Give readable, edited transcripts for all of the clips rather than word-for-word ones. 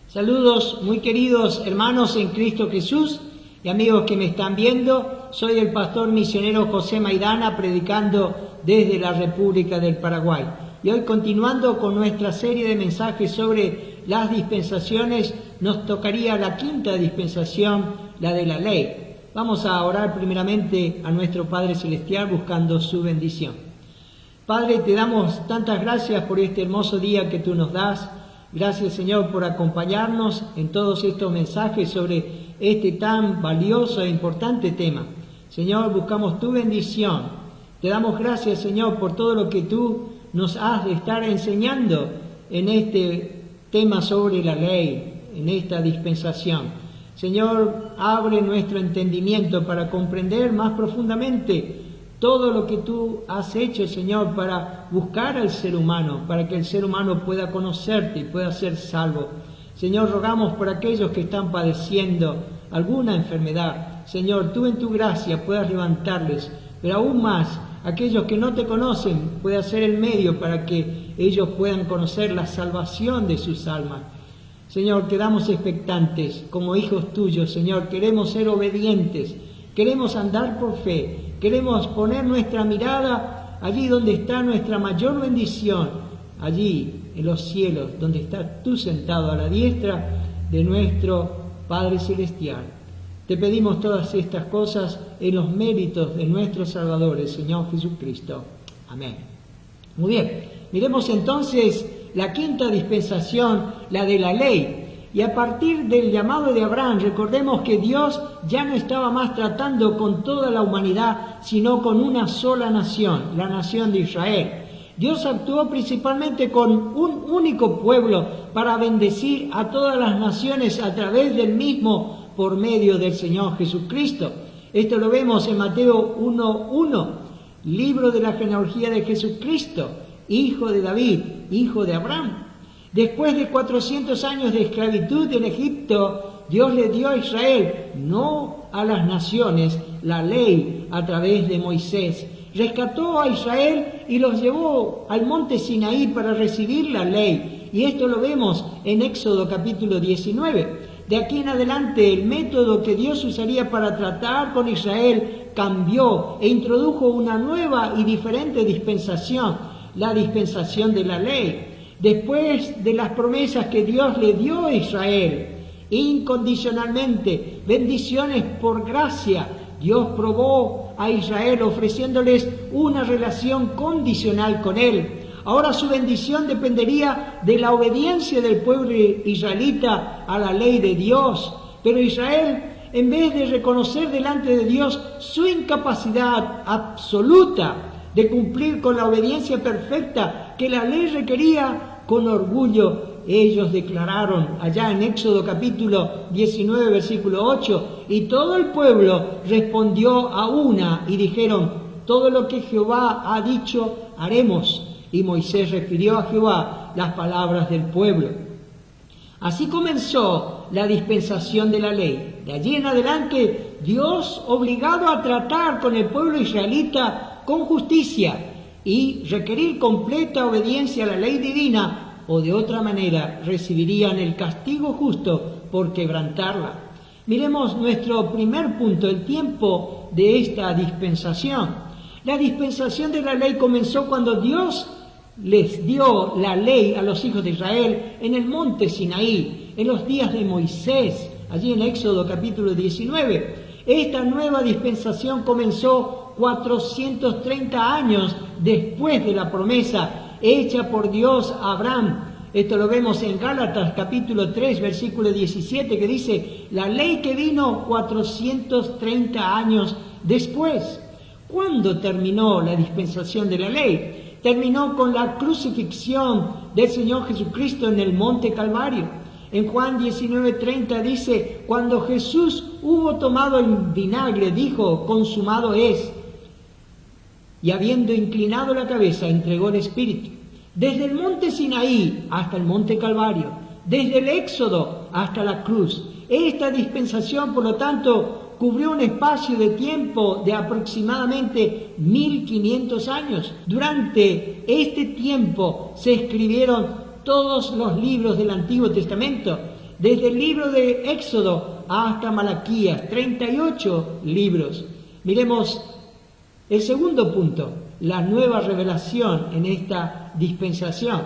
Saludos muy queridos hermanos en Cristo Jesús y amigos que me están viendo. Soy el pastor misionero José Maidana, predicando desde la República del Paraguay. Y hoy, continuando con nuestra serie de mensajes sobre las dispensaciones, nos tocaría la quinta dispensación, la de la ley. Vamos a orar primeramente a nuestro Padre Celestial buscando su bendición. Padre, te damos tantas gracias por este hermoso día que tú nos das. Gracias, Señor, por acompañarnos en todos estos mensajes sobre este tan valioso e importante tema. Señor, buscamos tu bendición. Te damos gracias, Señor, por todo lo que tú nos has de estar enseñando en este tema sobre la ley, en esta dispensación. Señor, abre nuestro entendimiento para comprender más profundamente todo lo que tú has hecho, Señor, para buscar al ser humano, para que el ser humano pueda conocerte y pueda ser salvo. Señor, rogamos por aquellos que están padeciendo alguna enfermedad. Señor, tú en tu gracia puedas levantarles, pero aún más, aquellos que no te conocen, puedas ser el medio para que ellos puedan conocer la salvación de sus almas. Señor, quedamos expectantes como hijos tuyos, Señor, queremos ser obedientes, queremos andar por fe. Queremos poner nuestra mirada allí donde está nuestra mayor bendición, allí en los cielos, donde estás tú sentado a la diestra de nuestro Padre Celestial. Te pedimos todas estas cosas en los méritos de nuestro Salvador, el Señor Jesucristo. Amén. Muy bien, miremos entonces la quinta dispensación, la de la ley. Y a partir del llamado de Abraham, recordemos que Dios ya no estaba más tratando con toda la humanidad, sino con una sola nación, la nación de Israel. Dios actuó principalmente con un único pueblo para bendecir a todas las naciones a través del mismo por medio del Señor Jesucristo. Esto lo vemos en Mateo 1:1, libro de la genealogía de Jesucristo, hijo de David, hijo de Abraham. Después de 400 años de esclavitud en Egipto, Dios le dio a Israel, no a las naciones, la ley a través de Moisés. rescató a Israel y los llevó al monte Sinaí para recibir la ley. Y esto lo vemos en Éxodo capítulo 19. De aquí en adelante el método que Dios usaría para tratar con Israel cambió e introdujo una nueva y diferente dispensación, la dispensación de la ley. Después de las promesas que Dios le dio a Israel, incondicionalmente, bendiciones por gracia, Dios probó a Israel ofreciéndoles una relación condicional con Él. Ahora su bendición dependería de la obediencia del pueblo israelita a la ley de Dios. Pero Israel, en vez de reconocer delante de Dios su incapacidad absoluta de cumplir con la obediencia perfecta que la ley requería, con orgullo ellos declararon allá en Éxodo capítulo 19 versículo 8, y todo el pueblo respondió a una y dijeron: todo lo que Jehová ha dicho haremos. Y Moisés refirió a Jehová las palabras del pueblo. Así comenzó la dispensación de la ley. De allí en adelante, Dios, obligado a tratar con el pueblo israelita con justicia y requerir completa obediencia a la ley divina, o de otra manera recibirían el castigo justo por quebrantarla. Miremos nuestro primer punto, el tiempo de esta dispensación. La dispensación de la ley comenzó cuando Dios les dio la ley a los hijos de Israel en el monte Sinaí, en los días de Moisés, allí en Éxodo capítulo 19. Esta nueva dispensación comenzó 430 años después de la promesa hecha por Dios a Abraham. Esto lo vemos en Gálatas capítulo 3 versículo 17, que dice: la ley que vino 430 años después. ¿Cuándo terminó la dispensación de la ley? Terminó con la crucifixión del Señor Jesucristo en el monte Calvario. En Juan 19:30 dice: cuando Jesús hubo tomado el vinagre, dijo: consumado es. Y habiendo inclinado la cabeza, entregó el Espíritu. Desde el monte Sinaí hasta el monte Calvario, desde el Éxodo hasta la cruz. Esta dispensación, por lo tanto, cubrió un espacio de tiempo de aproximadamente 1500 años. Durante este tiempo se escribieron todos los libros del Antiguo Testamento, desde el libro de Éxodo hasta Malaquías, 38 libros. Miremos el segundo punto, la nueva revelación en esta dispensación.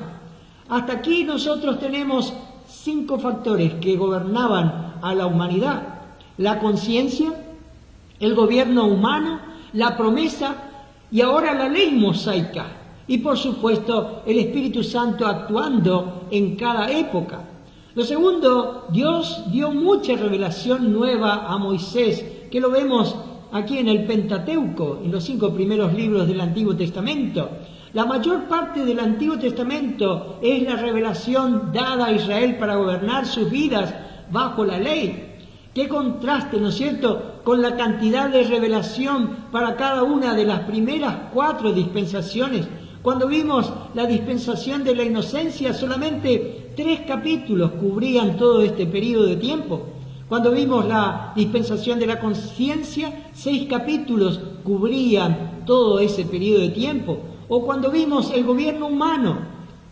Hasta aquí nosotros tenemos 5 factores que gobernaban a la humanidad: la conciencia, el gobierno humano, la promesa y ahora la ley mosaica. Y por supuesto el Espíritu Santo actuando en cada época. Lo segundo, Dios dio mucha revelación nueva a Moisés, que lo vemos aquí en el Pentateuco, en los 5 primeros libros del Antiguo Testamento. La mayor parte del Antiguo Testamento es la revelación dada a Israel para gobernar sus vidas bajo la ley. Qué contraste, ¿no es cierto?, con la cantidad de revelación para cada una de las primeras 4 dispensaciones. Cuando vimos la dispensación de la inocencia, solamente 3 capítulos cubrían todo este periodo de tiempo. Cuando vimos la dispensación de la conciencia, 6 capítulos cubrían todo ese periodo de tiempo. O cuando vimos el gobierno humano,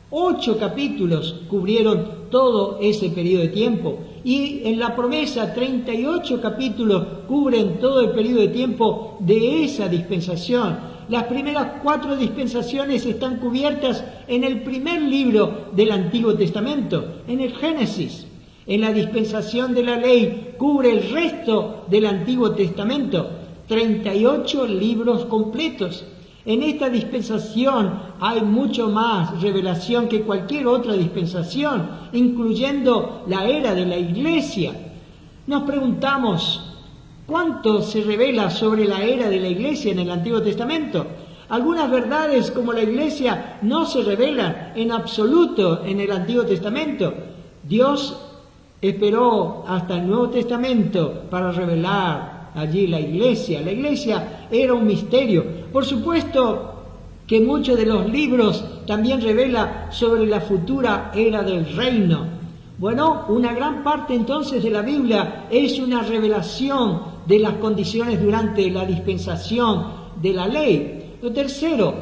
8 capítulos cubrieron todo ese periodo de tiempo. Y en la promesa, 38 capítulos cubren todo el periodo de tiempo de esa dispensación. Las primeras 4 dispensaciones están cubiertas en el primer libro del Antiguo Testamento, en el Génesis. En la dispensación de la ley cubre el resto del Antiguo Testamento, 38 libros completos. En esta dispensación hay mucho más revelación que cualquier otra dispensación, incluyendo la era de la Iglesia. Nos preguntamos, ¿cuánto se revela sobre la era de la Iglesia en el Antiguo Testamento? Algunas verdades como la Iglesia no se revelan en absoluto en el Antiguo Testamento. Dios esperó hasta el Nuevo Testamento para revelar allí la Iglesia. La Iglesia era un misterio. Por supuesto que muchos de los libros también revela sobre la futura era del reino. Bueno, una gran parte entonces de la Biblia es una revelación de las condiciones durante la dispensación de la ley. Lo tercero,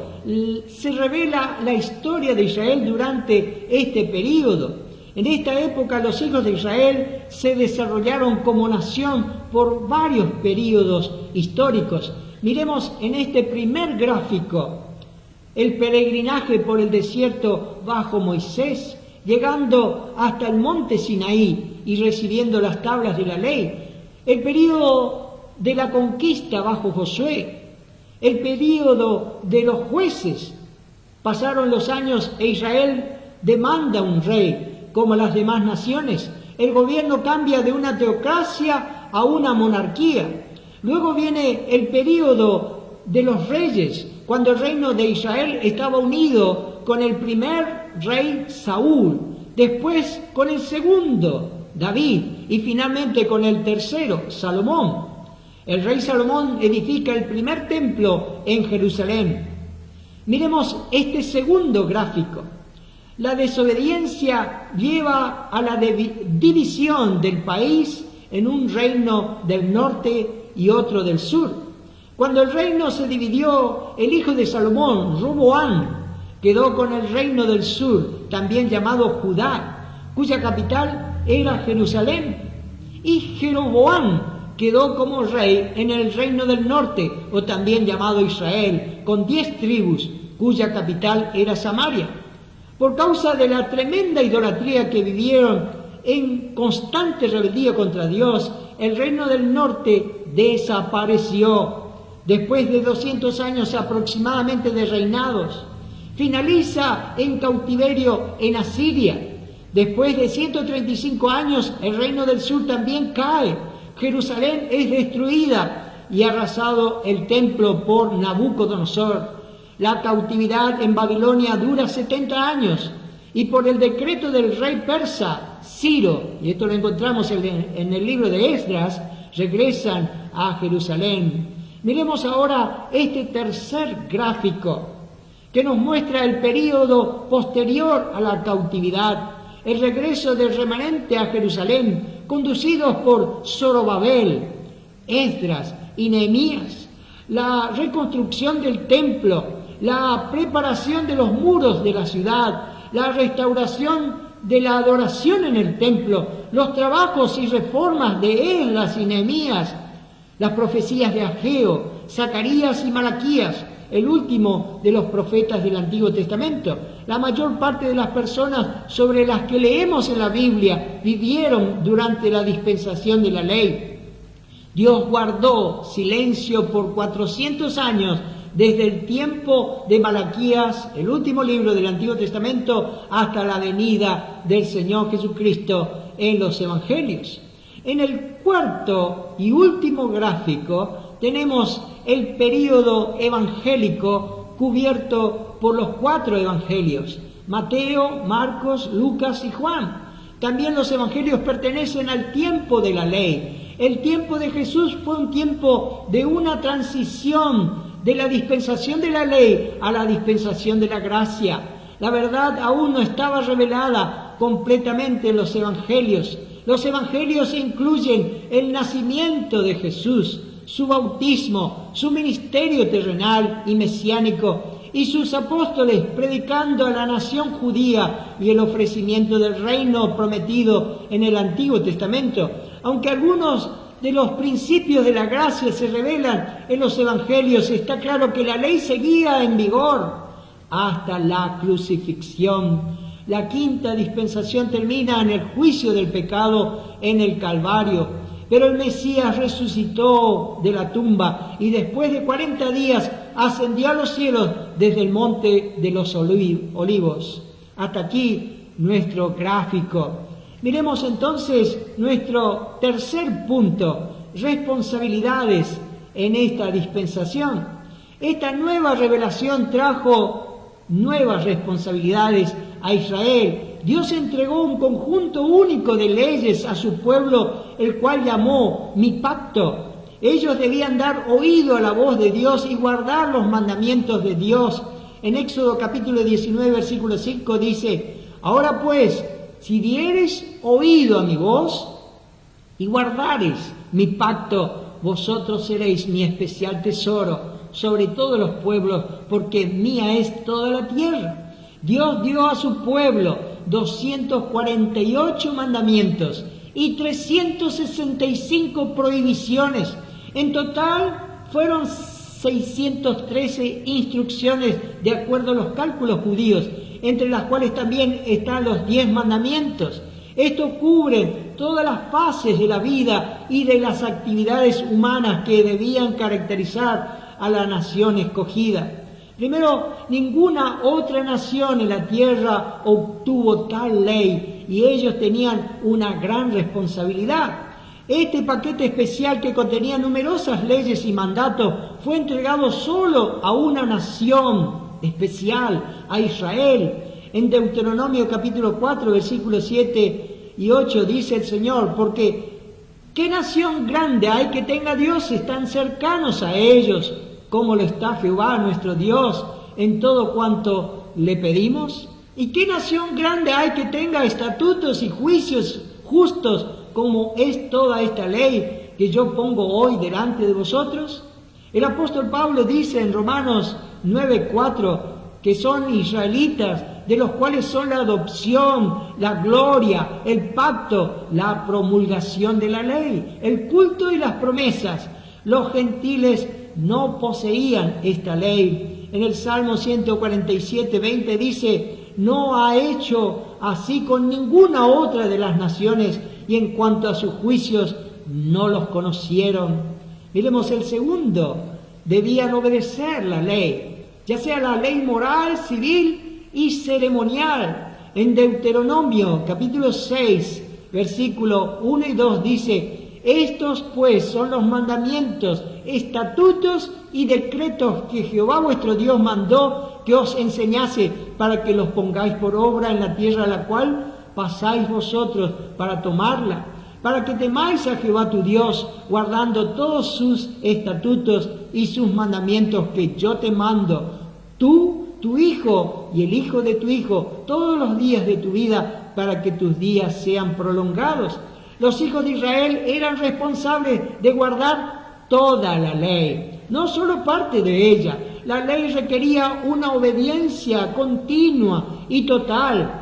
se revela la historia de Israel durante este período. En esta época los hijos de Israel se desarrollaron como nación por varios períodos históricos. Miremos en este primer gráfico el peregrinaje por el desierto bajo Moisés, llegando hasta el monte Sinaí y recibiendo las tablas de la ley. El período de la conquista bajo Josué, el período de los jueces. Pasaron los años e Israel demanda un rey, como las demás naciones. El gobierno cambia de una teocracia a una monarquía. Luego viene el período de los reyes, cuando el reino de Israel estaba unido con el primer rey Saúl, después con el segundo, David, y finalmente con el tercero, Salomón. El rey Salomón edifica el primer templo en Jerusalén. Miremos este segundo gráfico. La desobediencia lleva a la división del país en un reino del norte y otro del sur. Cuando el reino se dividió, el hijo de Salomón, Roboam, quedó con el reino del sur, también llamado Judá, cuya capital era Jerusalén. Y Jeroboam quedó como rey en el reino del norte, o también llamado Israel, con 10 tribus, cuya capital era Samaria. Por causa de la tremenda idolatría que vivieron en constante rebeldía contra Dios, el reino del norte desapareció. Después de 200 años aproximadamente de reinados, finaliza en cautiverio en Asiria. Después de 135 años, el reino del sur también cae. Jerusalén es destruida y arrasado el templo por Nabucodonosor. La cautividad en Babilonia dura 70 años y por el decreto del rey persa Ciro, y esto lo encontramos en el libro de Esdras, regresan a Jerusalén. Miremos ahora este tercer gráfico que nos muestra el período posterior a la cautividad, el regreso del remanente a Jerusalén, conducidos por Zorobabel, Esdras y Nehemías, la reconstrucción del templo, la preparación de los muros de la ciudad, la restauración de la adoración en el templo, los trabajos y reformas de Esdras y Nehemías, las profecías de Ageo, Zacarías y Malaquías, el último de los profetas del Antiguo Testamento. La mayor parte de las personas sobre las que leemos en la Biblia vivieron durante la dispensación de la ley. Dios guardó silencio por 400 años desde el tiempo de Malaquías, el último libro del Antiguo Testamento, hasta la venida del Señor Jesucristo en los Evangelios. En el cuarto y último gráfico tenemos el período evangélico cubierto por los 4 evangelios: Mateo, Marcos, Lucas y Juan. También los evangelios pertenecen al tiempo de la ley. El tiempo de Jesús fue un tiempo de una transición de la dispensación de la ley a la dispensación de la gracia. La verdad aún no estaba revelada completamente en los evangelios. Los evangelios incluyen el nacimiento de Jesús, su bautismo, su ministerio terrenal y mesiánico, y sus apóstoles predicando a la nación judía y el ofrecimiento del reino prometido en el Antiguo Testamento. Aunque algunos de los principios de la gracia se revelan en los evangelios, está claro que la ley seguía en vigor hasta la crucifixión. La quinta dispensación termina en el juicio del pecado en el Calvario, pero el Mesías resucitó de la tumba y después de 40 días ascendió a los cielos desde el monte de los olivos. Hasta aquí nuestro gráfico. Miremos entonces nuestro tercer punto: responsabilidades en esta dispensación. Esta nueva revelación trajo nuevas responsabilidades a Israel. Dios entregó un conjunto único de leyes a su pueblo, el cual llamó mi pacto. Ellos debían dar oído a la voz de Dios y guardar los mandamientos de Dios. En Éxodo capítulo 19, versículo 5 dice: ahora pues, si diereis oído a mi voz y guardareis mi pacto, vosotros seréis mi especial tesoro sobre todos los pueblos, porque mía es toda la tierra. Dios dio a su pueblo 248 mandamientos y 365 prohibiciones. En total fueron 613 instrucciones de acuerdo a los cálculos judíos, entre las cuales también están los 10 mandamientos. Esto cubre todas las fases de la vida y de las actividades humanas que debían caracterizar a la nación escogida. Primero, ninguna otra nación en la tierra obtuvo tal ley y ellos tenían una gran responsabilidad. Este paquete especial, que contenía numerosas leyes y mandatos, fue entregado solo a una nación especial, a Israel. En Deuteronomio capítulo 4, versículos 7 y 8 dice el Señor: porque ¿qué nación grande hay que tenga dioses tan cercanos a ellos como lo está Jehová nuestro Dios en todo cuanto le pedimos? ¿Y qué nación grande hay que tenga estatutos y juicios justos como es toda esta ley que yo pongo hoy delante de vosotros? El apóstol Pablo dice en Romanos 9:4 que son israelitas, de los cuales son la adopción, la gloria, el pacto, la promulgación de la ley, el culto y las promesas. Los gentiles no poseían esta ley. En el Salmo 147:20 dice: no ha hecho así con ninguna otra de las naciones, y en cuanto a sus juicios no los conocieron. Miremos el segundo: debían obedecer la ley, ya sea la ley moral, civil y ceremonial. En Deuteronomio capítulo 6, versículo 1 y 2 dice: estos pues son los mandamientos, estatutos y decretos que Jehová vuestro Dios mandó que os enseñase, para que los pongáis por obra en la tierra a la cual pasáis vosotros para tomarla, para que temáis a Jehová tu Dios, guardando todos sus estatutos y sus mandamientos que yo te mando, tú, tu hijo y el hijo de tu hijo, todos los días de tu vida, para que tus días sean prolongados. Los hijos de Israel eran responsables de guardar toda la ley, no solo parte de ella. La ley requería una obediencia continua y total.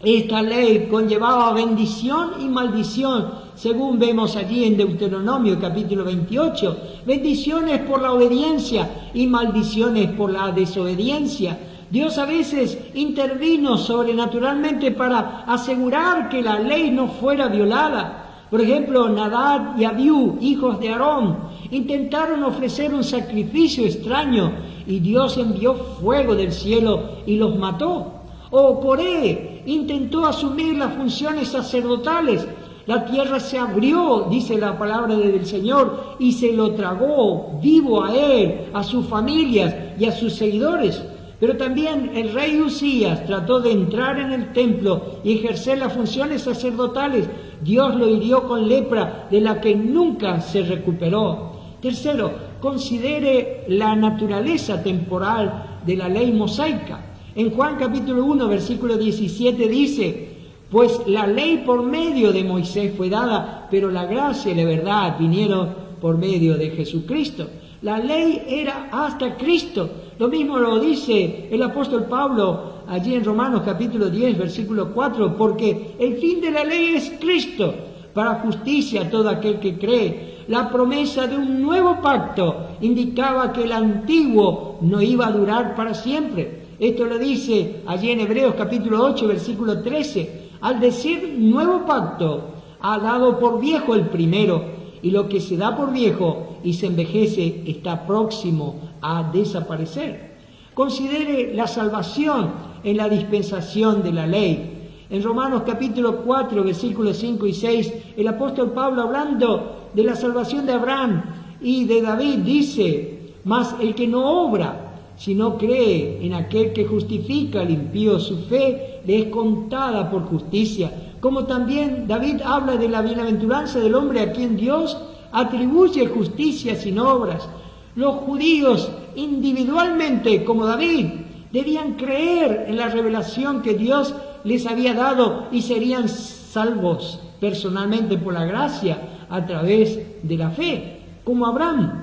Esta ley conllevaba bendición y maldición, según vemos allí en Deuteronomio capítulo 28. Bendiciones por la obediencia y maldiciones por la desobediencia. Dios a veces intervino sobrenaturalmente para asegurar que la ley no fuera violada. Por ejemplo, Nadab y Abiú, hijos de Aarón, intentaron ofrecer un sacrificio extraño y Dios envió fuego del cielo y los mató. O Coré intentó asumir las funciones sacerdotales. La tierra se abrió, dice la palabra del Señor, y se lo tragó vivo a él, a sus familias y a sus seguidores. Pero también el rey Usías trató de entrar en el templo y ejercer las funciones sacerdotales. Dios lo hirió con lepra, de la que nunca se recuperó. Tercero, considere la naturaleza temporal de la ley mosaica. En Juan capítulo 1, versículo 17 dice: pues la ley por medio de Moisés fue dada, pero la gracia y la verdad vinieron por medio de Jesucristo. La ley era hasta Cristo. Lo mismo lo dice el apóstol Pablo allí en Romanos capítulo 10, versículo 4, porque el fin de la ley es Cristo, para justicia a todo aquel que cree. La promesa de un nuevo pacto indicaba que el antiguo no iba a durar para siempre. Esto lo dice allí en Hebreos capítulo 8, versículo 13. Al decir nuevo pacto, ha dado por viejo el primero, y lo que se da por viejo y se envejece está próximo a desaparecer. Considere la salvación en la dispensación de la ley. En Romanos capítulo 4, versículos 5 y 6, el apóstol Pablo, hablando de la salvación de Abraham y de David, dice: mas el que no obra, si no cree en aquel que justifica al impío, su fe le es contada por justicia. Como también David habla de la bienaventuranza del hombre a quien Dios atribuye justicia sin obras. Los judíos individualmente, como David, debían creer en la revelación que Dios les había dado y serían salvos personalmente por la gracia a través de la fe, como Abraham.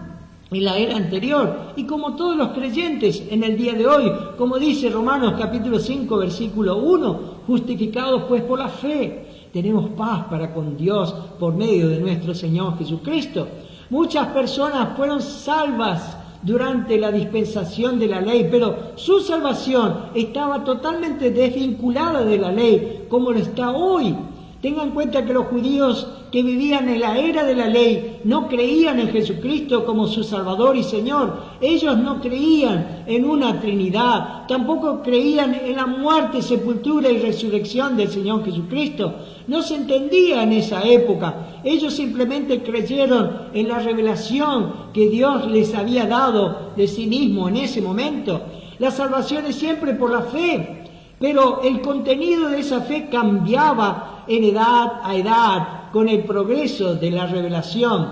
en la era anterior y como todos los creyentes en el día de hoy, como dice Romanos capítulo 5 versículo 1, justificados pues por la fe, tenemos paz para con Dios por medio de nuestro Señor Jesucristo. Muchas personas fueron salvas durante la dispensación de la ley, pero su salvación estaba totalmente desvinculada de la ley, como lo está hoy. Tengan en cuenta que los judíos que vivían en la era de la ley no creían en Jesucristo como su Salvador y Señor. Ellos no creían en una Trinidad, tampoco creían en la muerte, sepultura y resurrección del Señor Jesucristo. No se entendía en esa época. Ellos simplemente creyeron en la revelación que Dios les había dado de sí mismo en ese momento. La salvación es siempre por la fe, pero el contenido de esa fe cambiaba en edad a edad con el progreso de la revelación.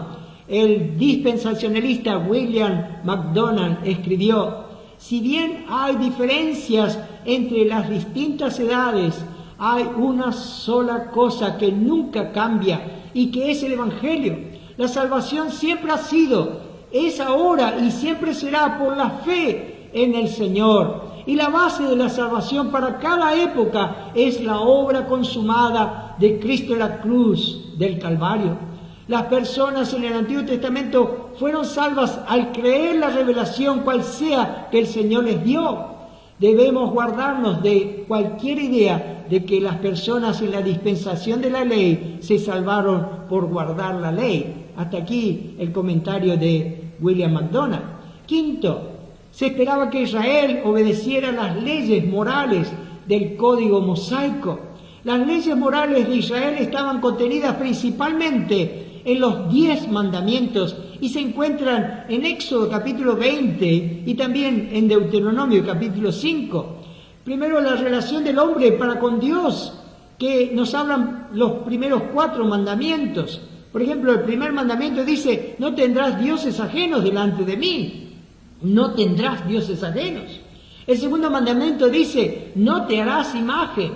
El dispensacionalista William MacDonald escribió: si bien hay diferencias entre las distintas edades, hay una sola cosa que nunca cambia y que es el Evangelio. La salvación siempre ha sido, es ahora y siempre será por la fe en el Señor. Y la base de la salvación para cada época es la obra consumada de Cristo en la cruz del Calvario. Las personas en el Antiguo Testamento fueron salvas al creer la revelación cual sea que el Señor les dio. Debemos guardarnos de cualquier idea de que las personas en la dispensación de la ley se salvaron por guardar la ley. Hasta aquí el comentario de William MacDonald. Quinto, se esperaba que Israel obedeciera las leyes morales del código mosaico. Las leyes morales de Israel estaban contenidas principalmente en los 10 mandamientos y se encuentran en Éxodo capítulo 20 y también en Deuteronomio capítulo 5. Primero, la relación del hombre para con Dios, que nos hablan los primeros 4 mandamientos. Por ejemplo, el primer mandamiento dice: no tendrás dioses ajenos delante de mí. No tendrás dioses ajenos. El segundo mandamiento dice: no te harás imagen,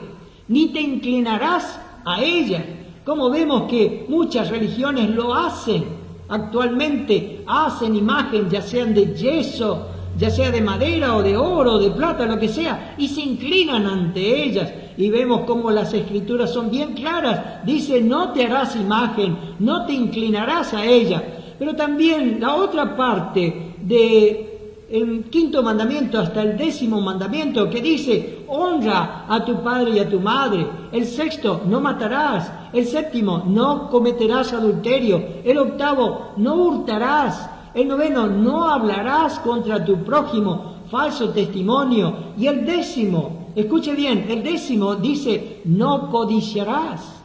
ni te inclinarás a ella. Como vemos que muchas religiones lo hacen actualmente, hacen imagen, ya sean de yeso, ya sea de madera o de oro, de plata, lo que sea, y se inclinan ante ellas. Y vemos cómo las escrituras son bien claras. Dice: no te harás imagen, no te inclinarás a ella. Pero también la otra parte de el 5º mandamiento hasta el 10º mandamiento, que dice: honra a tu padre y a tu madre. El 6º, no matarás. El 7º, no cometerás adulterio. El 8º, no hurtarás. El 9º, no hablarás contra tu prójimo falso testimonio. Y el 10º, escuche bien, el 10º dice: no codiciarás.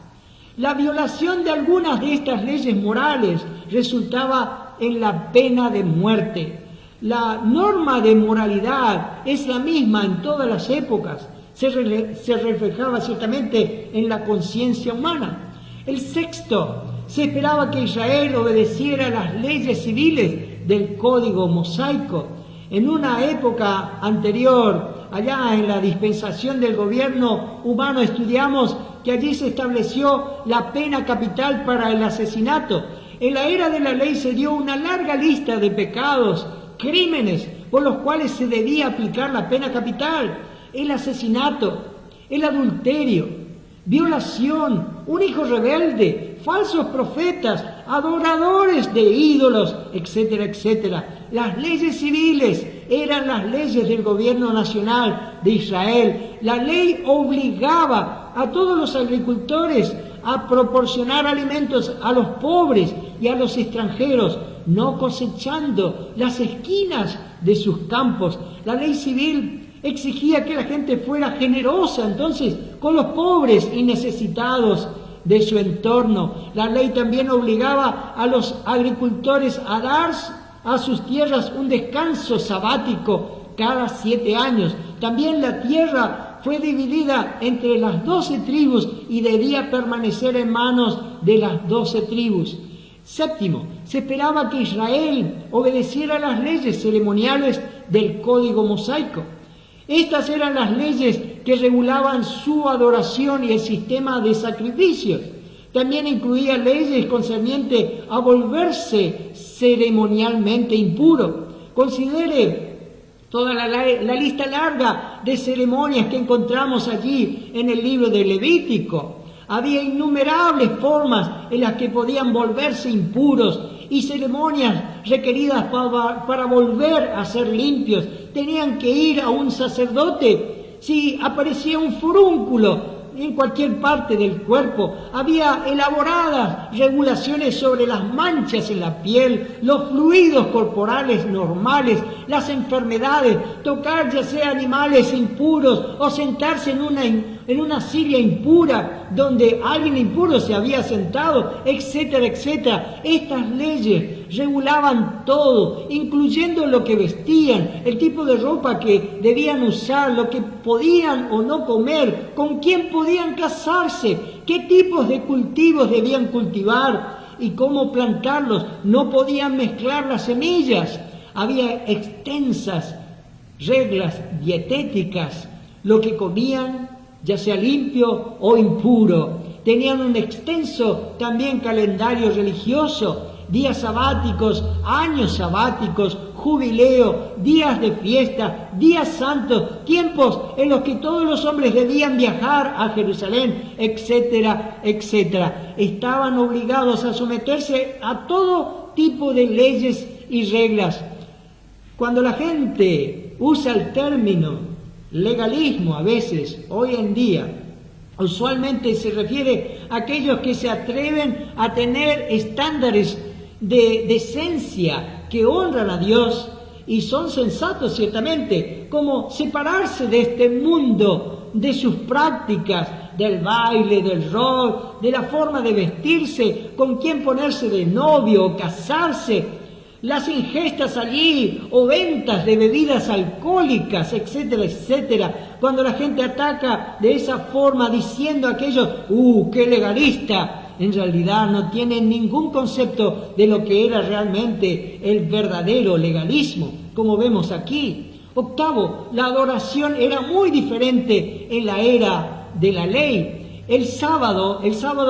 La violación de algunas de estas leyes morales resultaba en la pena de muerte. La norma de moralidad es la misma en todas las épocas. Se reflejaba ciertamente en la conciencia humana. El 6º, se esperaba que Israel obedeciera las leyes civiles del código mosaico. En una época anterior, allá en la dispensación del gobierno humano, estudiamos que allí se estableció la pena capital para el asesinato. En la era de la ley se dio una larga lista de pecados, crímenes por los cuales se debía aplicar la pena capital: el asesinato, el adulterio, violación, un hijo rebelde, falsos profetas, adoradores de ídolos, etcétera, etcétera. Las leyes civiles eran las leyes del gobierno nacional de Israel. La ley obligaba a todos los agricultores a proporcionar alimentos a los pobres y a los extranjeros, no cosechando las esquinas de sus campos. La ley civil exigía que la gente fuera generosa entonces con los pobres y necesitados de su entorno. La ley también obligaba a los agricultores a dar a sus tierras un descanso sabático cada 7 años. También la tierra fue dividida entre las 12 tribus y debía permanecer en manos de las 12 tribus. 7º, se esperaba que Israel obedeciera las leyes ceremoniales del código mosaico. Estas eran las leyes que regulaban su adoración y el sistema de sacrificios. También incluía leyes concernientes a volverse ceremonialmente impuro. Considere toda la lista larga de ceremonias que encontramos allí en el libro de Levítico. Había innumerables formas en las que podían volverse impuros y ceremonias requeridas para volver a ser limpios. Tenían que ir a un sacerdote si aparecía un furúnculo en cualquier parte del cuerpo. Había elaboradas regulaciones sobre las manchas en la piel, los fluidos corporales normales, las enfermedades, tocar ya sea animales impuros o sentarse en una silla impura donde alguien impuro se había sentado, etcétera, etcétera. Estas leyes regulaban todo, incluyendo lo que vestían, el tipo de ropa que debían usar, lo que podían o no comer, con quién podían casarse, qué tipos de cultivos debían cultivar y cómo plantarlos. No podían mezclar las semillas. Había extensas reglas dietéticas, lo que comían, ya sea limpio o impuro. Tenían un extenso también calendario religioso, días sabáticos, años sabáticos, jubileo, días de fiesta, días santos, tiempos en los que todos los hombres debían viajar a Jerusalén, etcétera, etcétera. Estaban obligados a someterse a todo tipo de leyes y reglas. Cuando la gente usa el término legalismo a veces, hoy en día, usualmente se refiere a aquellos que se atreven a tener estándares de decencia que honran a Dios y son sensatos ciertamente, como separarse de este mundo, de sus prácticas, del baile, del rock, de la forma de vestirse, con quién ponerse de novio o casarse, las ingestas allí o ventas de bebidas alcohólicas, etcétera, etcétera. Cuando la gente ataca de esa forma diciendo aquello, qué legalista, en realidad no tienen ningún concepto de lo que era realmente el verdadero legalismo, como vemos aquí. Octavo, la adoración era muy diferente en la era de la ley. El sábado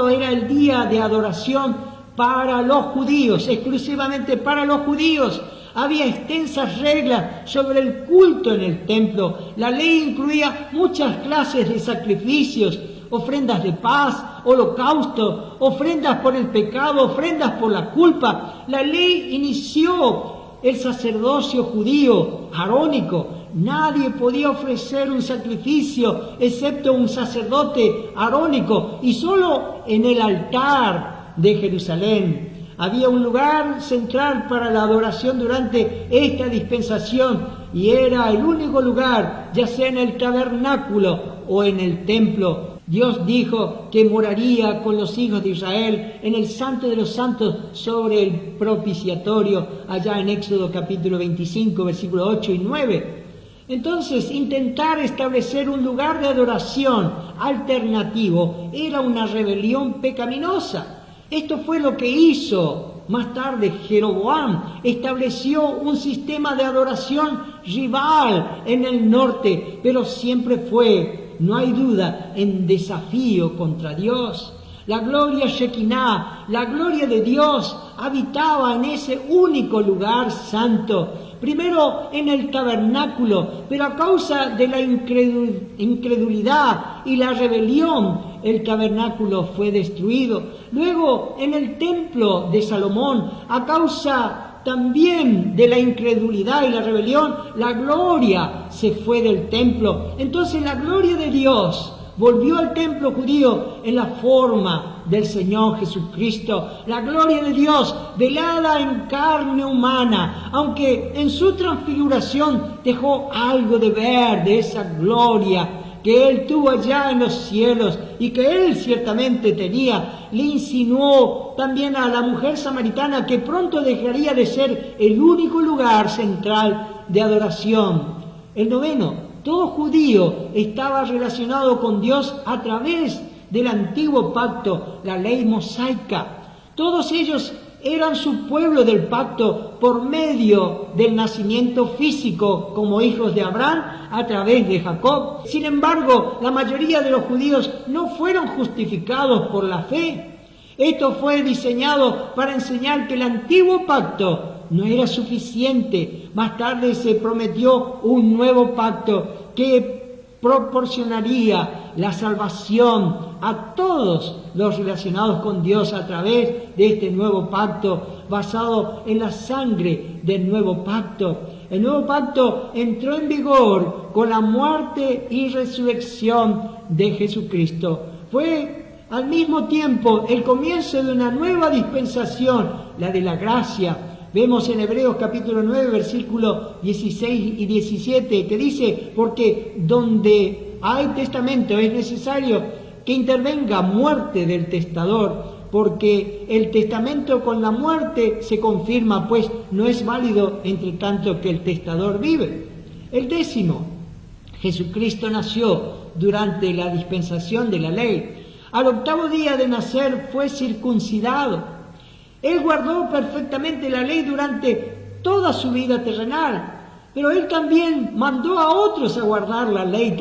era el día de adoración para los judíos, exclusivamente para los judíos. Había extensas reglas sobre el culto en el templo. La ley incluía muchas clases de sacrificios, ofrendas de paz, holocausto, ofrendas por el pecado, ofrendas por la culpa. La ley inició el sacerdocio judío arónico. Nadie podía ofrecer un sacrificio excepto un sacerdote arónico, y solo en el altar de Jerusalén había un lugar central para la adoración durante esta dispensación, y era el único lugar, ya sea en el tabernáculo o en el templo. Dios dijo que moraría con los hijos de Israel en el Santo de los Santos sobre el propiciatorio, allá en Éxodo capítulo 25, versículos 8 y 9. Entonces, intentar establecer un lugar de adoración alternativo era una rebelión pecaminosa. Esto fue lo que hizo más tarde Jeroboam. Estableció un sistema de adoración rival en el norte, pero siempre fue, no hay duda, en desafío contra Dios. La gloria Shekinah, la gloria de Dios, habitaba en ese único lugar santo. Primero en el tabernáculo, pero a causa de la incredulidad y la rebelión, el tabernáculo fue destruido. Luego en el templo de Salomón, a causa también de la incredulidad y la rebelión, la gloria se fue del templo. Entonces la gloria de Dios volvió al templo judío en la forma del Señor Jesucristo. La gloria de Dios velada en carne humana, aunque en su transfiguración dejó algo de ver de esa gloria que Él tuvo allá en los cielos y que Él ciertamente tenía. Le insinuó también a la mujer samaritana que pronto dejaría de ser el único lugar central de adoración. El noveno, todo judío estaba relacionado con Dios a través del antiguo pacto, la ley mosaica. Todos ellos eran su pueblo del pacto por medio del nacimiento físico como hijos de Abraham a través de Jacob. Sin embargo, la mayoría de los judíos no fueron justificados por la fe. Esto fue diseñado para enseñar que el antiguo pacto no era suficiente. Más tarde se prometió un nuevo pacto que proporcionaría la salvación a todos los relacionados con Dios a través de este nuevo pacto basado en la sangre del nuevo pacto. El nuevo pacto entró en vigor con la muerte y resurrección de Jesucristo. Fue al mismo tiempo el comienzo de una nueva dispensación, la de la gracia. Vemos en Hebreos capítulo 9, versículos 16 y 17, que dice, porque donde hay testamento es necesario que intervenga muerte del testador, porque el testamento con la muerte se confirma, pues no es válido entre tanto que el testador vive. El 10, Jesucristo nació durante la dispensación de la ley. Al 8º día de nacer fue circuncidado. Él guardó perfectamente la ley durante toda su vida terrenal, pero él también mandó a otros a guardar la ley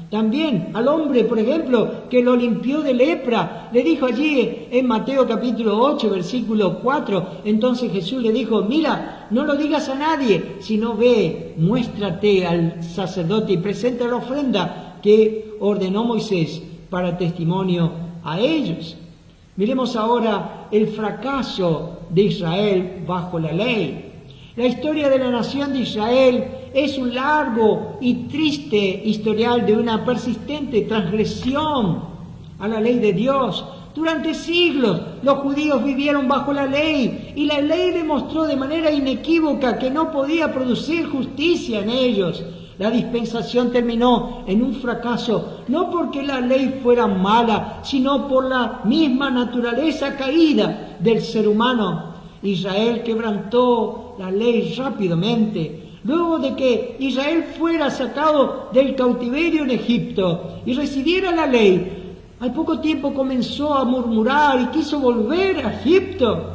también. Al hombre, por ejemplo, que lo limpió de lepra, le dijo allí en Mateo capítulo 8, versículo 4, entonces Jesús le dijo, mira, no lo digas a nadie, sino ve, muéstrate al sacerdote y presenta la ofrenda que ordenó Moisés para testimonio a ellos. Miremos ahora el fracaso de Israel bajo la ley. La historia de la nación de Israel es un largo y triste historial de una persistente transgresión a la ley de Dios. Durante siglos los judíos vivieron bajo la ley y la ley demostró de manera inequívoca que no podía producir justicia en ellos. La dispensación terminó en un fracaso, no porque la ley fuera mala, sino por la misma naturaleza caída del ser humano. Israel quebrantó la ley rápidamente. Luego de que Israel fuera sacado del cautiverio en Egipto y recibiera la ley, al poco tiempo comenzó a murmurar y quiso volver a Egipto.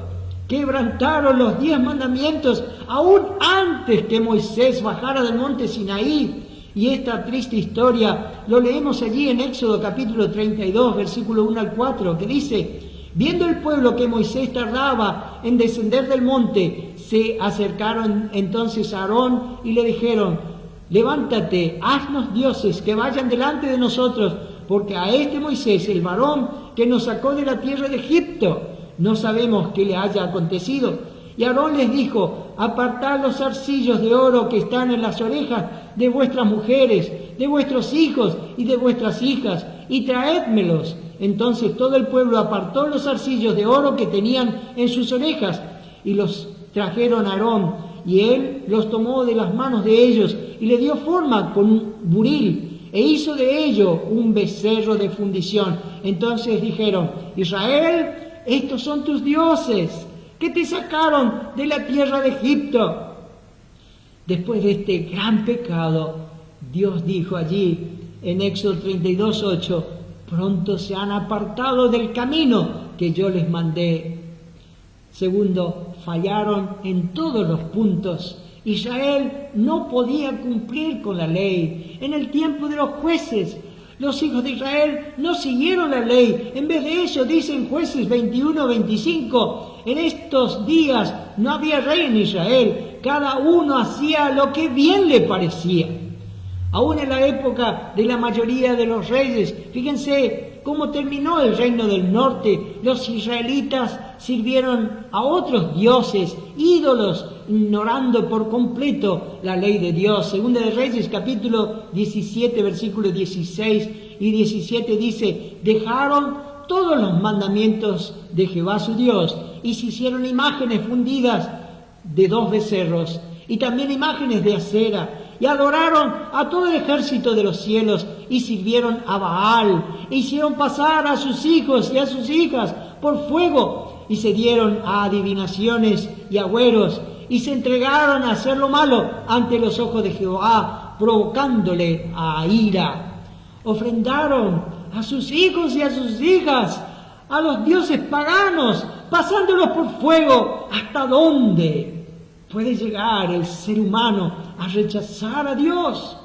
Quebrantaron los 10 mandamientos aún antes que Moisés bajara del monte Sinaí. Y esta triste historia lo leemos allí en Éxodo capítulo 32, versículo 1 al 4, que dice, viendo el pueblo que Moisés tardaba en descender del monte, se acercaron entonces a Aarón y le dijeron, levántate, haznos dioses que vayan delante de nosotros, porque a este Moisés, el varón que nos sacó de la tierra de Egipto, no sabemos qué le haya acontecido. Y Aarón les dijo, apartad los zarcillos de oro que están en las orejas de vuestras mujeres, de vuestros hijos y de vuestras hijas, y traédmelos. Entonces todo el pueblo apartó los zarcillos de oro que tenían en sus orejas, y los trajeron a Aarón, y él los tomó de las manos de ellos, y le dio forma con un buril, e hizo de ello un becerro de fundición. Entonces dijeron, Israel, estos son tus dioses, que te sacaron de la tierra de Egipto. Después de este gran pecado, Dios dijo allí en Éxodo 32, 8, pronto se han apartado del camino que yo les mandé. Segundo, fallaron en todos los puntos. Israel no podía cumplir con la ley. En el tiempo de los jueces, los hijos de Israel no siguieron la ley. En vez de eso, dicen Jueces 21, 25, en estos días no había rey en Israel. Cada uno hacía lo que bien le parecía. Aún en la época de la mayoría de los reyes, fíjense cómo terminó el reino del norte. Los israelitas sirvieron a otros dioses, ídolos, ignorando por completo la ley de Dios. Segunda de Reyes, capítulo 17, versículos 16 y 17 dice, dejaron todos los mandamientos de Jehová su Dios y se hicieron imágenes fundidas de 2 becerros y también imágenes de acera, y adoraron a todo el ejército de los cielos y sirvieron a Baal, e hicieron pasar a sus hijos y a sus hijas por fuego, y se dieron a adivinaciones y agüeros, y se entregaron a hacer lo malo ante los ojos de Jehová, provocándole a ira. Ofrendaron a sus hijos y a sus hijas a los dioses paganos, pasándolos por fuego. ¿Hasta dónde puede llegar el ser humano a rechazar a Dios?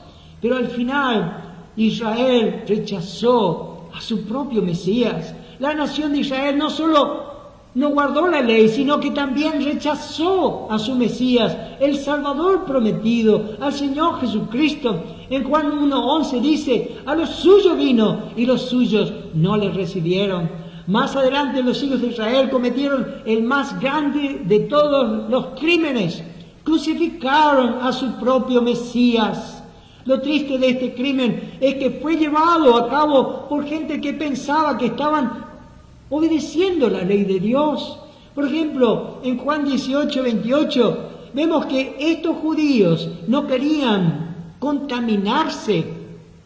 Pero al final Israel rechazó a su propio Mesías. La nación de Israel no solo no guardó la ley, sino que también rechazó a su Mesías, el Salvador prometido, al Señor Jesucristo. En Juan 1:11 dice, a los suyos vino y los suyos no le recibieron. Más adelante los hijos de Israel cometieron el más grande de todos los crímenes. Crucificaron a su propio Mesías. Lo triste de este crimen es que fue llevado a cabo por gente que pensaba que estaban obedeciendo la ley de Dios. Por ejemplo, en Juan 18:28 vemos que estos judíos no querían contaminarse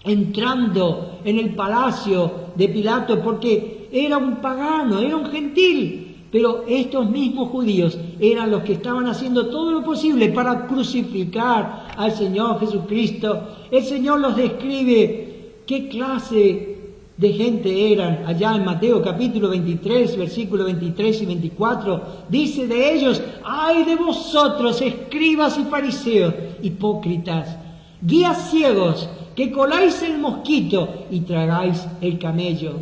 entrando en el palacio de Pilato porque era un pagano, era un gentil. Pero estos mismos judíos eran los que estaban haciendo todo lo posible para crucificar al Señor Jesucristo. El Señor los describe qué clase de gente eran allá en Mateo capítulo 23, versículos 23 y 24. Dice de ellos, ¡ay de vosotros, escribas y fariseos, hipócritas, guías ciegos, que coláis el mosquito y tragáis el camello!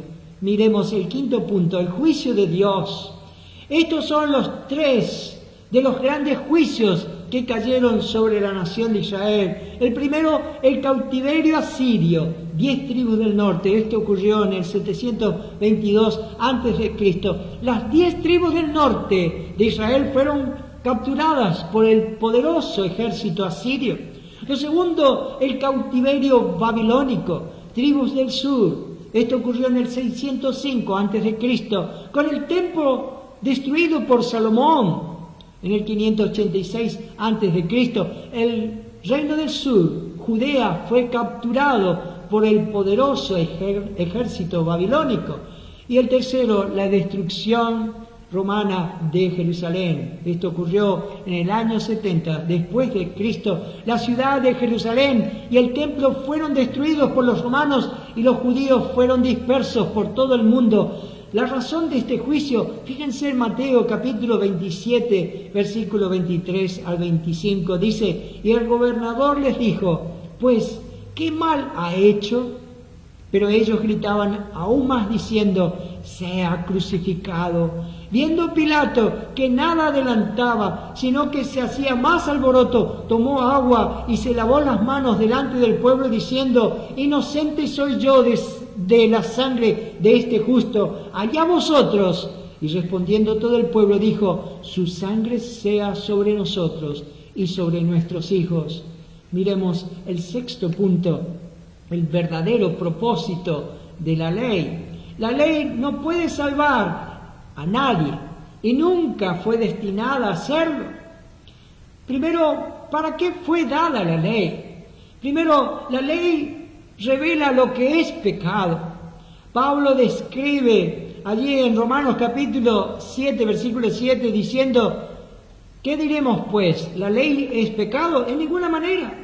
Miremos el quinto punto, el juicio de Dios. Estos son los tres de los grandes juicios que cayeron sobre la nación de Israel. El primero, el cautiverio asirio, 10 tribus del norte. Esto ocurrió en el 722 a.C. Las 10 tribus del norte de Israel fueron capturadas por el poderoso ejército asirio. Lo segundo, el cautiverio babilónico, tribus del sur. Esto ocurrió en el 605 a.C., con el templo destruido por Salomón. En el 586 a.C., el reino del sur, Judea, fue capturado por el poderoso ejército babilónico. Y el tercero, la destrucción romana de Jerusalén. Esto ocurrió en el año 70 después de Cristo. La ciudad de Jerusalén y el templo fueron destruidos por los romanos y los judíos fueron dispersos por todo el mundo. La razón de este juicio, fíjense en Mateo capítulo 27, versículo 23 al 25, dice, y el gobernador les dijo, pues, ¿qué mal ha hecho? Pero ellos gritaban aún más diciendo, sea crucificado. Viendo Pilato que nada adelantaba, sino que se hacía más alboroto, tomó agua y se lavó las manos delante del pueblo diciendo, inocente soy yo de la sangre de este justo, allá vosotros. Y respondiendo todo el pueblo dijo, su sangre sea sobre nosotros y sobre nuestros hijos. Miremos el sexto punto, el verdadero propósito de la ley. La ley no puede salvar a nadie y nunca fue destinada a hacerlo. Primero, ¿para qué fue dada la ley? Primero, la ley revela lo que es pecado. Pablo describe allí en Romanos capítulo 7, versículo 7, diciendo, ¿qué diremos pues? ¿La ley es pecado? En ninguna manera.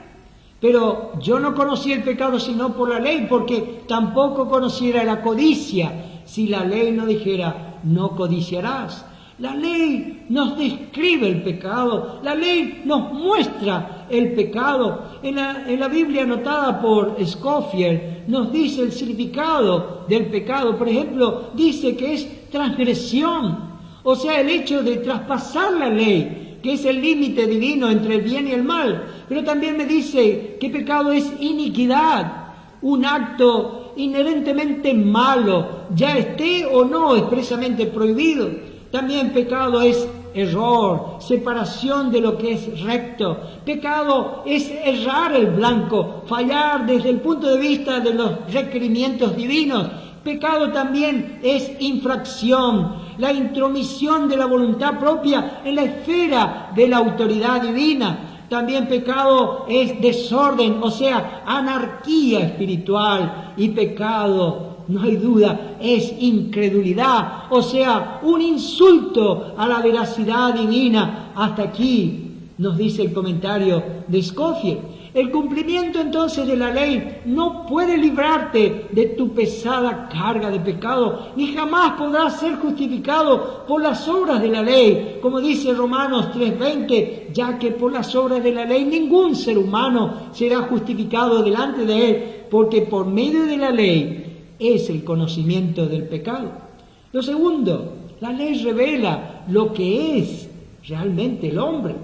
Pero yo no conocí el pecado sino por la ley, porque tampoco conociera la codicia, si la ley no dijera, no codiciarás. La ley nos describe el pecado, la ley nos muestra el pecado. En la Biblia anotada por Scofield nos dice el significado del pecado. Por ejemplo, dice que es transgresión, o sea, el hecho de traspasar la ley, que es el límite divino entre el bien y el mal. Pero también me dice que pecado es iniquidad, un acto inherentemente malo, ya esté o no expresamente prohibido. También pecado es error, separación de lo que es recto. Pecado es errar el blanco, fallar desde el punto de vista de los requerimientos divinos. Pecado también es infracción, la intromisión de la voluntad propia en la esfera de la autoridad divina. También pecado es desorden, o sea, anarquía espiritual. Y pecado, no hay duda, es incredulidad, o sea, un insulto a la veracidad divina. Hasta aquí nos dice el comentario de Scofield. El cumplimiento entonces de la ley no puede librarte de tu pesada carga de pecado, ni jamás podrás ser justificado por las obras de la ley, como dice Romanos 3:20, ya que por las obras de la ley ningún ser humano será justificado delante de él, porque por medio de la ley es el conocimiento del pecado. Lo segundo, la ley revela lo que es realmente el hombre.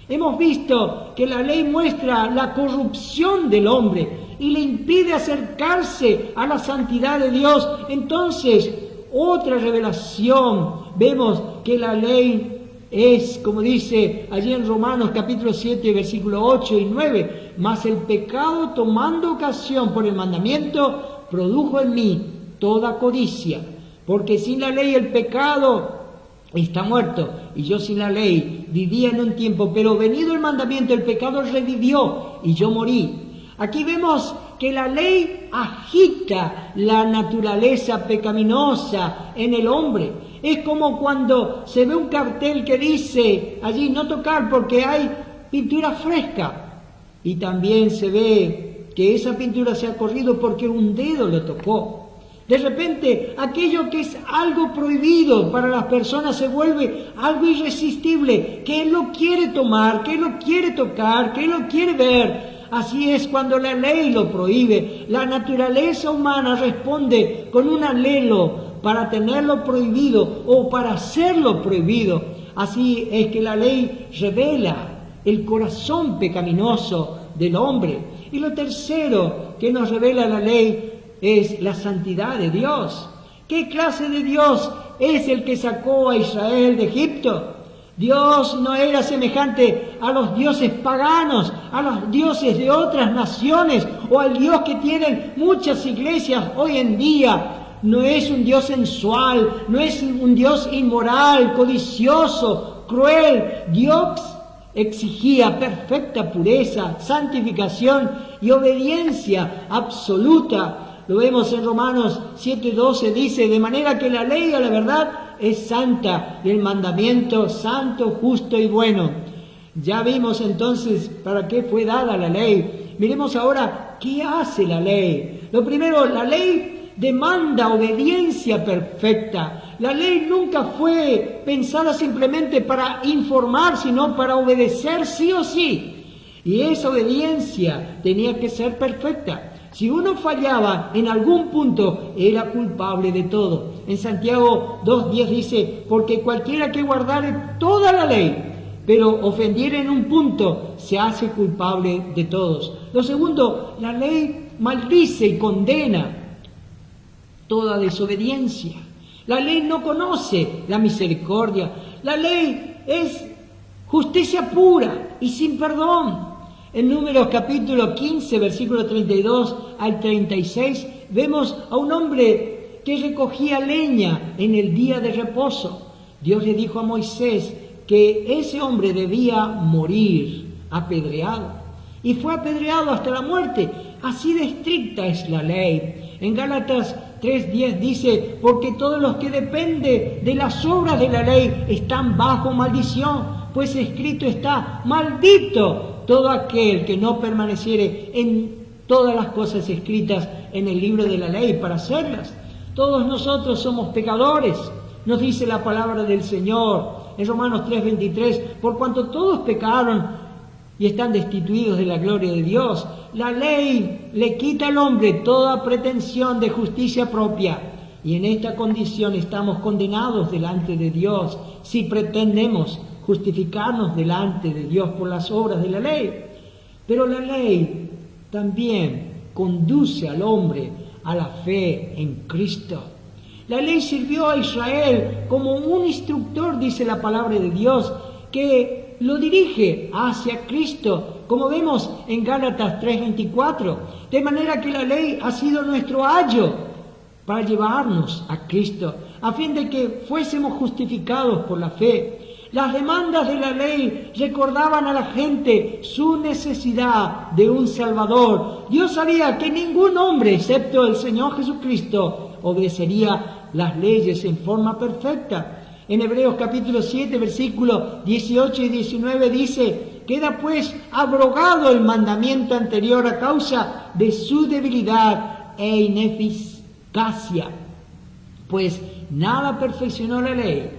Hemos visto que la ley muestra la corrupción del hombre y le impide acercarse a la santidad de Dios. Entonces, otra revelación, vemos que la ley es, como dice allí en Romanos capítulo 7, versículo 8 y 9, mas el pecado tomando ocasión por el mandamiento, produjo en mí toda codicia, porque sin la ley el pecado está muerto, y yo sin la ley vivía en un tiempo, pero venido el mandamiento el pecado revivió y yo morí. Aquí vemos que la ley agita la naturaleza pecaminosa en el hombre. Es como cuando se ve un cartel que dice allí no tocar porque hay pintura fresca, y también se ve que esa pintura se ha corrido porque un dedo lo tocó. De repente, aquello que es algo prohibido para las personas se vuelve algo irresistible, que él lo quiere tomar, que él lo quiere tocar, que él lo quiere ver. Así es cuando la ley lo prohíbe. La naturaleza humana responde con un anhelo para tenerlo prohibido o para hacerlo prohibido. Así es que la ley revela el corazón pecaminoso del hombre. Y lo tercero que nos revela la ley es la santidad de Dios. ¿Qué clase de Dios es el que sacó a Israel de Egipto? Dios no era semejante a los dioses paganos, a los dioses de otras naciones o al Dios que tienen muchas iglesias hoy en día. No es un Dios sensual, no es un Dios inmoral, codicioso, cruel. Dios exigía perfecta pureza, santificación y obediencia absoluta. Lo vemos en Romanos 7:12, dice, de manera que la ley a la verdad es santa y el mandamiento santo, justo y bueno. Ya vimos entonces para qué fue dada la ley. Miremos ahora qué hace la ley. Lo primero, la ley demanda obediencia perfecta. La ley nunca fue pensada simplemente para informar, sino para obedecer sí o sí. Y esa obediencia tenía que ser perfecta. Si uno fallaba en algún punto, era culpable de todo. En Santiago 2:10 dice, porque cualquiera que guardare toda la ley, pero ofendiera en un punto, se hace culpable de todos. Lo segundo, la ley maldice y condena toda desobediencia. La ley no conoce la misericordia. La ley es justicia pura y sin perdón. En Números capítulo 15, versículo 32 al 36, vemos a un hombre que recogía leña en el día de reposo. Dios le dijo a Moisés que ese hombre debía morir apedreado. Y fue apedreado hasta la muerte. Así de estricta es la ley. En Gálatas 3:10 dice, porque todos los que dependen de las obras de la ley están bajo maldición, pues escrito está, maldito todo aquel que no permaneciere en todas las cosas escritas en el libro de la ley para hacerlas. Todos nosotros somos pecadores, nos dice la palabra del Señor en Romanos 3:23, por cuanto todos pecaron y están destituidos de la gloria de Dios. La ley le quita al hombre toda pretensión de justicia propia, y en esta condición estamos condenados delante de Dios si pretendemos justificarnos delante de Dios por las obras de la ley. Pero la ley también conduce al hombre a la fe en Cristo. La ley sirvió a Israel como un instructor, dice la palabra de Dios, que lo dirige hacia Cristo, como vemos en Gálatas 3:24. De manera que la ley ha sido nuestro ayo para llevarnos a Cristo, a fin de que fuésemos justificados por la fe. Las demandas de la ley recordaban a la gente su necesidad de un Salvador. Dios sabía que ningún hombre, excepto el Señor Jesucristo, obedecería las leyes en forma perfecta. En Hebreos capítulo 7, versículos 18 y 19 dice, queda pues abrogado el mandamiento anterior a causa de su debilidad e ineficacia, pues nada perfeccionó la ley,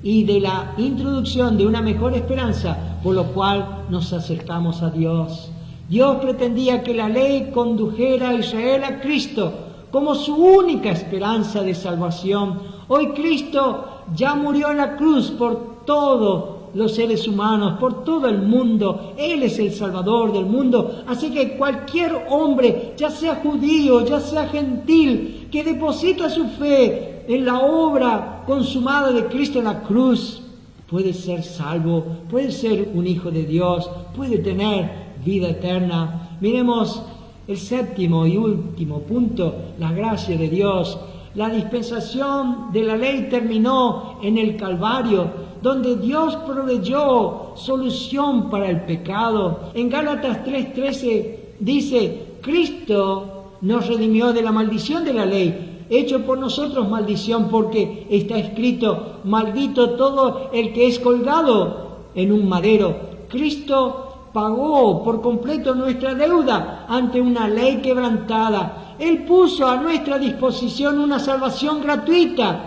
y de la introducción de una mejor esperanza, por lo cual nos acercamos a Dios. Dios pretendía que la ley condujera a Israel a Cristo como su única esperanza de salvación. Hoy Cristo ya murió en la cruz por todos los seres humanos, por todo el mundo. Él es el Salvador del mundo. Así que cualquier hombre, ya sea judío, ya sea gentil, que deposita su fe en la obra consumada de Cristo en la cruz, puede ser salvo, puede ser un hijo de Dios, puede tener vida eterna. Miremos el séptimo y último punto, la gracia de Dios. La dispensación de la ley terminó en el Calvario, donde Dios proveyó solución para el pecado. En Gálatas 3:13 dice: Cristo nos redimió de la maldición de la ley, hecho por nosotros maldición, porque está escrito: maldito todo el que es colgado en un madero. Cristo pagó por completo nuestra deuda ante una ley quebrantada. Él puso a nuestra disposición una salvación gratuita,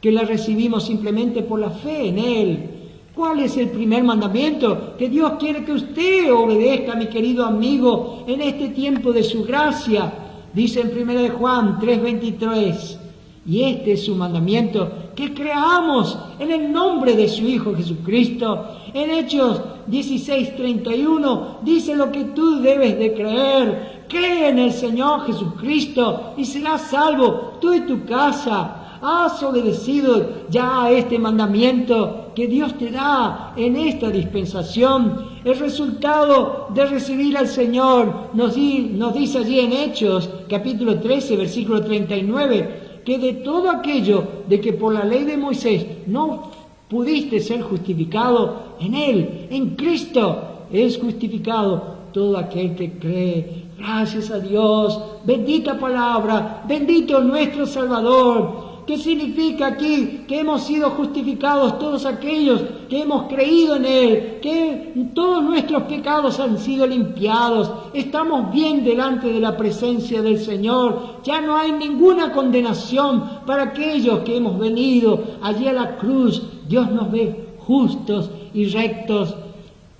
que la recibimos simplemente por la fe en Él. ¿Cuál es el primer mandamiento que Dios quiere que usted obedezca, mi querido amigo, en este tiempo de su gracia? Dice en 1 Juan 3:23, y este es su mandamiento, que creamos en el nombre de su Hijo Jesucristo. En Hechos 16:31 dice lo que tú debes de creer. Cree en el Señor Jesucristo y serás salvo, tú y tu casa. ¿Has obedecido ya a este mandamiento que Dios te da en esta dispensación? El resultado de recibir al Señor nos dice allí en Hechos, capítulo 13, versículo 39, que de todo aquello de que por la ley de Moisés no pudiste ser justificado, en Él, en Cristo, es justificado todo aquel que cree. Gracias a Dios, bendita palabra, bendito nuestro Salvador. ¿Qué significa aquí? Que hemos sido justificados todos aquellos que hemos creído en Él, que todos nuestros pecados han sido limpiados, estamos bien delante de la presencia del Señor, ya no hay ninguna condenación para aquellos que hemos venido allí a la cruz. Dios nos ve justos y rectos.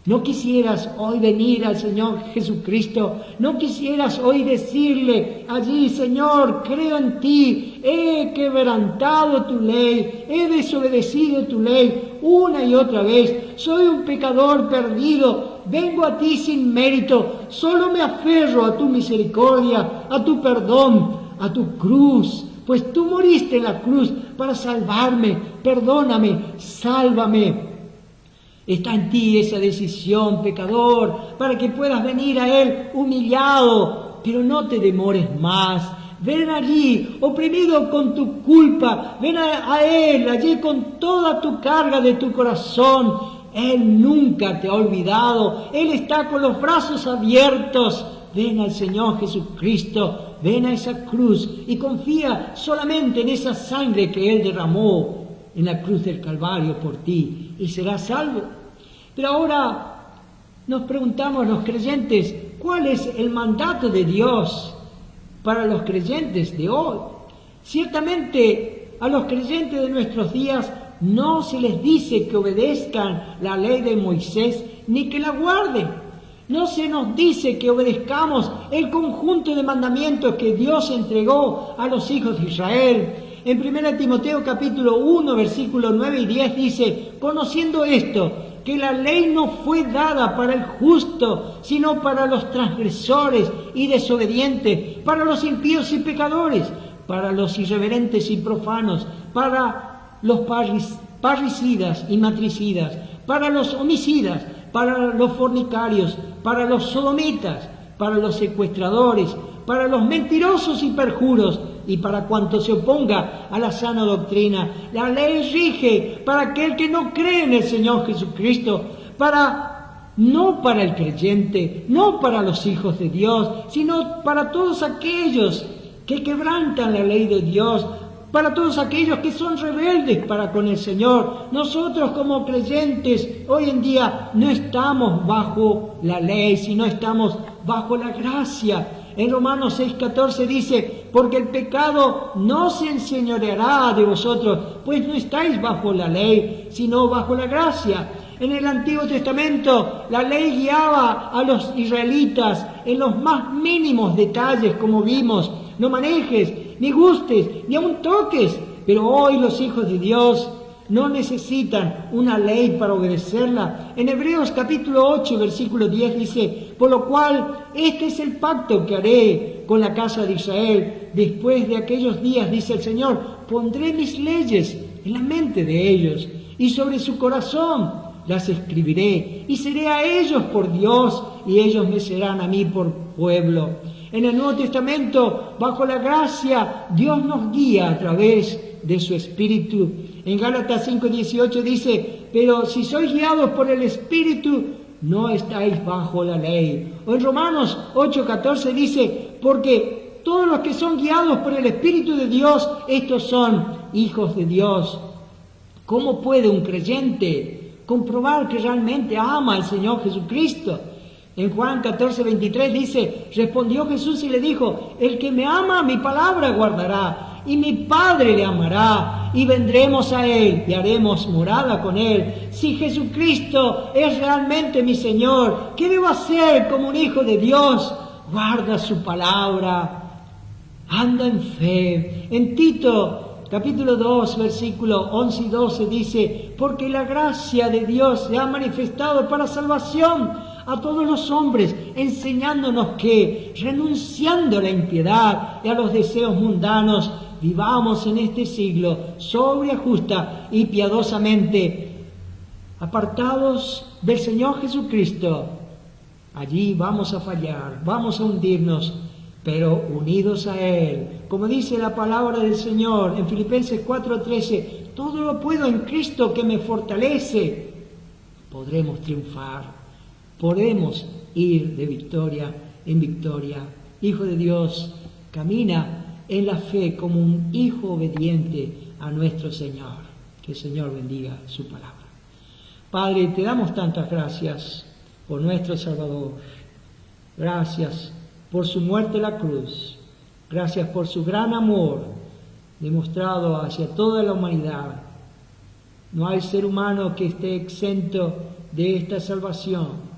¿No quisieras hoy venir al Señor Jesucristo? ¿No quisieras hoy decirle allí: Señor, creo en ti, he quebrantado tu ley, he desobedecido tu ley una y otra vez, soy un pecador perdido, vengo a ti sin mérito, solo me aferro a tu misericordia, a tu perdón, a tu cruz, pues tú moriste en la cruz para salvarme, perdóname, sálvame. Está en ti esa decisión, pecador, para que puedas venir a Él humillado, pero no te demores más. Ven allí, oprimido con tu culpa, ven a Él, allí con toda tu carga de tu corazón. Él nunca te ha olvidado, Él está con los brazos abiertos. Ven al Señor Jesucristo, ven a esa cruz y confía solamente en esa sangre que Él derramó en la cruz del Calvario por ti y serás salvo. Pero ahora nos preguntamos los creyentes, ¿cuál es el mandato de Dios para los creyentes de hoy? Ciertamente a los creyentes de nuestros días no se les dice que obedezcan la ley de Moisés ni que la guarden. No se nos dice que obedezcamos el conjunto de mandamientos que Dios entregó a los hijos de Israel. En 1 Timoteo capítulo 1, versículos 9 y 10 dice: conociendo esto, que la ley no fue dada para el justo, sino para los transgresores y desobedientes, para los impíos y pecadores, para los irreverentes y profanos, para los parricidas y matricidas, para los homicidas, para los fornicarios, para los sodomitas, para los secuestradores, para los mentirosos y perjuros, y para cuanto se oponga a la sana doctrina. La ley rige para aquel que no cree en el Señor Jesucristo, no para el creyente, no para los hijos de Dios, sino para todos aquellos que quebrantan la ley de Dios, para todos aquellos que son rebeldes para con el Señor. Nosotros como creyentes hoy en día no estamos bajo la ley, sino estamos bajo la gracia. En Romanos 6:14 dice: porque el pecado no se enseñoreará de vosotros, pues no estáis bajo la ley, sino bajo la gracia. En el Antiguo Testamento la ley guiaba a los israelitas en los más mínimos detalles, como vimos: no manejes, ni gustes, ni aun toques. Pero hoy los hijos de Dios no necesitan una ley para obedecerla. En Hebreos capítulo 8, versículo 10 dice: por lo cual este es el pacto que haré con la casa de Israel. Después de aquellos días, dice el Señor, pondré mis leyes en la mente de ellos y sobre su corazón las escribiré, y seré a ellos por Dios y ellos me serán a mí por pueblo. En el Nuevo Testamento, bajo la gracia, Dios nos guía a través de su Espíritu. En Gálatas 5:18 dice: pero si sois guiados por el Espíritu, no estáis bajo la ley. O en Romanos 8:14 dice: porque todos los que son guiados por el Espíritu de Dios, estos son hijos de Dios. ¿Cómo puede un creyente comprobar que realmente ama al Señor Jesucristo? En Juan 14:23 dice: respondió Jesús y le dijo: el que me ama, mi palabra guardará, y mi Padre le amará, y vendremos a él y haremos morada con él. Si Jesucristo es realmente mi Señor, ¿qué debo hacer como un hijo de Dios? Guarda su palabra, anda en fe. En Tito capítulo 2, versículo 11 y 12 dice: porque la gracia de Dios se ha manifestado para salvación a todos los hombres, enseñándonos que, renunciando a la impiedad y a los deseos mundanos, vivamos en este siglo sobria, justa y piadosamente, apartados del Señor Jesucristo. Allí vamos a fallar, vamos a hundirnos, pero unidos a Él. Como dice la palabra del Señor en Filipenses 4:13, todo lo puedo en Cristo que me fortalece. Podremos triunfar, podemos ir de victoria en victoria. Hijo de Dios, camina en la fe como un hijo obediente a nuestro Señor. Que el Señor bendiga su palabra. Padre, te damos tantas gracias por nuestro Salvador. Gracias por su muerte en la cruz. Gracias por su gran amor demostrado hacia toda la humanidad. No hay ser humano que esté exento de esta salvación.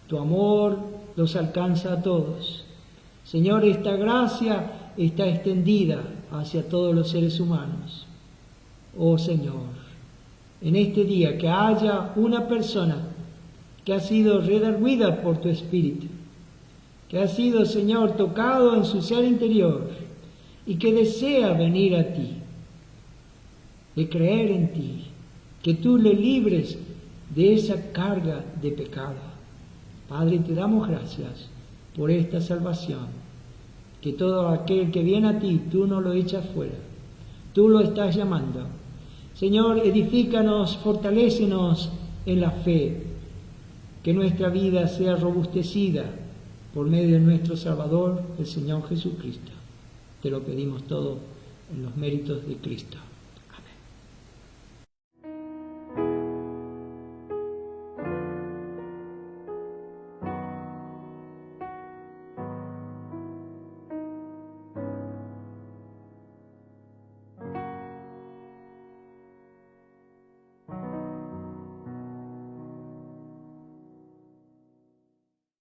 Tu amor los alcanza a todos. Señor, esta gracia está extendida hacia todos los seres humanos. Oh Señor, en este día que haya una persona que ha sido redarguida por tu Espíritu, que ha sido, Señor, tocado en su ser interior y que desea venir a ti, de creer en ti, que tú le libres de esa carga de pecado. Padre, te damos gracias por esta salvación, que todo aquel que viene a ti, tú no lo echas fuera, tú lo estás llamando. Señor, edifícanos, fortalécenos en la fe, que nuestra vida sea robustecida por medio de nuestro Salvador, el Señor Jesucristo. Te lo pedimos todo en los méritos de Cristo.